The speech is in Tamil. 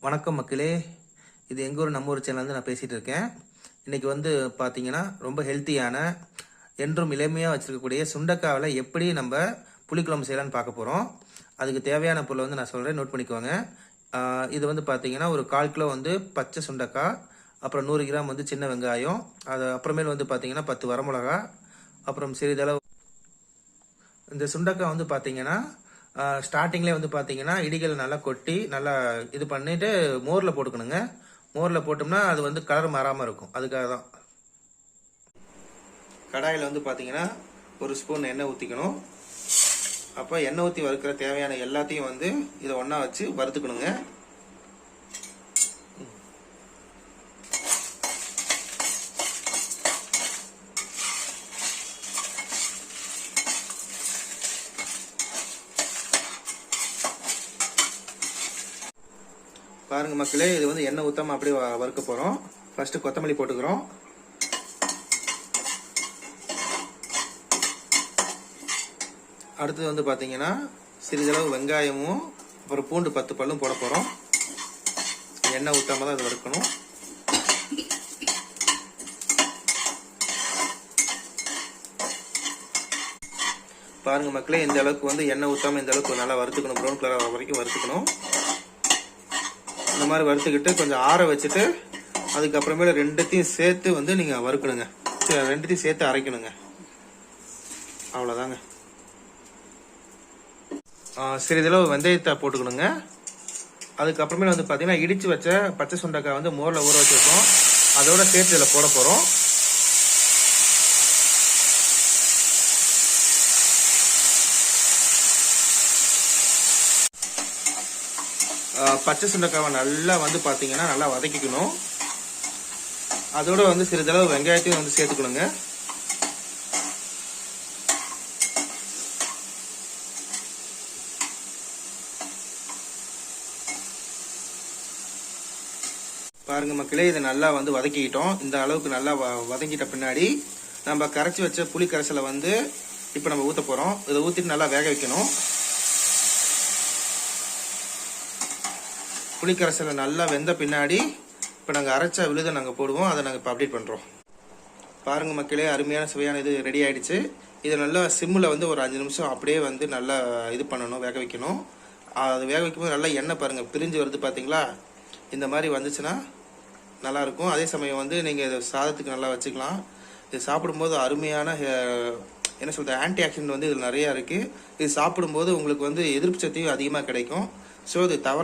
வணக்கம் மக்களே, இது எங்கள் ஊர் நம்ம ஊர் சேனல்லேருந்து நான் பேசிகிட்டு இருக்கேன். இன்றைக்கி பார்த்தீங்கன்னா ரொம்ப ஹெல்த்தியான என்றும் இளமையாக வச்சுருக்கக்கூடிய சுண்டைக்காவில் எப்படி நம்ம புளிக்குழம்பு செய்யலான்னு பார்க்க போகிறோம். அதுக்கு தேவையான பொருளை நான் சொல்கிறேன், நோட் பண்ணிக்கோங்க. இது பார்த்தீங்கன்னா ஒரு 1/4 கிலோ பச்சை சுண்டைக்காய், அப்புறம் 100 கிராம் சின்ன வெங்காயம், அது அப்புறமேல் பார்த்தீங்கன்னா 10 வரமிளகா, அப்புறம் சிறிதளவு இந்த சுண்டைக்காய் பார்த்தீங்கன்னா ஸ்டார்டிங்லேயே பார்த்தீங்கன்னா இடிகள் நல்லா கொட்டி நல்லா இது பண்ணிட்டு மோரில் போட்டுக்கணுங்க. மோரில் போட்டோம்னா அது கலர் மாறாமல் இருக்கும். அதுக்காக தான் கடாயில் பார்த்தீங்கன்னா 1 ஸ்பூன் எண்ணெய் ஊற்றிக்கணும். அப்போ எண்ணெய் ஊற்றி வறுக்கிற தேவையான எல்லாத்தையும் இதை ஒன்றா வச்சு வறுத்துக்கணுங்க. பாருங்க மக்களே, இது எண்ணெய் ஊத்தாம அப்படியே வறுக்க போறோம். ஃபர்ஸ்ட் கொத்தமல்லி போட்டுக்கிறோம். அடுத்தது பாத்தீங்கன்னா சிறிதளவு வெங்காயமும் அப்புறம் பூண்டு 10 பல்லும் போட போறோம். எண்ணெய் ஊத்தாம தான் அதை வறுக்கணும். பாருங்க மக்களே, இந்த அளவுக்கு எண்ணெய் ஊத்தாம இந்த அளவுக்கு நல்லா வறுத்துக்கணும். ப்ரௌன் கலர் வரைக்கும் வறுத்துக்கணும். இந்த மாதிரி வறுத்துக்கிட்டு கொஞ்சம் ஆற வச்சுட்டு அதுக்கப்புறமேல ரெண்டுத்தையும் சேர்த்து நீங்கள் வறுக்கணுங்க. ரெண்டுத்தையும் சேர்த்து அரைக்கணுங்க. அவ்வளோதாங்க. சிறிதளவு வெந்தயத்தை போட்டுக்கணுங்க. அதுக்கப்புறமேல பார்த்தீங்கன்னா இடித்து வச்ச பச்சை சுண்டைக்காய் மோரில் ஊற வச்சுருக்கோம். அதோட சேர்த்து இதில் போட போகிறோம். பச்சை சுண்டைக்காவை நல்லா பார்த்தீங்கன்னா நல்லா வதக்கிக்கணும். அதோட சிறிதளவு வெங்காயத்தையும் சேர்த்துக்கணுங்க. பாருங்க மக்களே, இதை நல்லா வதக்கிக்கிட்டோம். இந்த அளவுக்கு நல்லா வதக்கிட்ட பின்னாடி நம்ம கரைச்சி வச்ச புளி கரைசலை இப்போ நம்ம ஊற்ற போகிறோம். இதை ஊற்றிட்டு நல்லா வேக வைக்கணும். புளிக்கரைசலை நல்லா வெந்த பின்னாடி இப்போ நாங்கள் அரைச்ச விழுதை நாங்கள் போடுவோம். அதை நாங்கள் இப்போ அப்டேட் பண்ணுறோம். பாருங்கள் மக்களே, அருமையான சுவையான இது ரெடி ஆகிடுச்சு. இதை நல்லா சிம்மில் ஒரு 5 நிமிஷம் அப்படியே நல்லா இது பண்ணணும், வேக வைக்கணும். அது வேக வைக்கும்போது நல்லா எண்ணெய் பாருங்கள் பிரிஞ்சு வருது பார்த்தீங்களா? இந்த மாதிரி வந்துச்சுன்னா நல்லாயிருக்கும். அதே சமயம் நீங்கள் இதை சாதத்துக்கு நல்லா வச்சுக்கலாம். இது சாப்பிடும்போது அருமையான என்ன சொல்கிறது ஆன்டி ஆக்சிடென்ட் இதில் நிறையா இருக்குது. இது சாப்பிடும்போது உங்களுக்கு எதிர்ப்பு சக்தியும் அதிகமாக கிடைக்கும். ஸோ இது தவறாக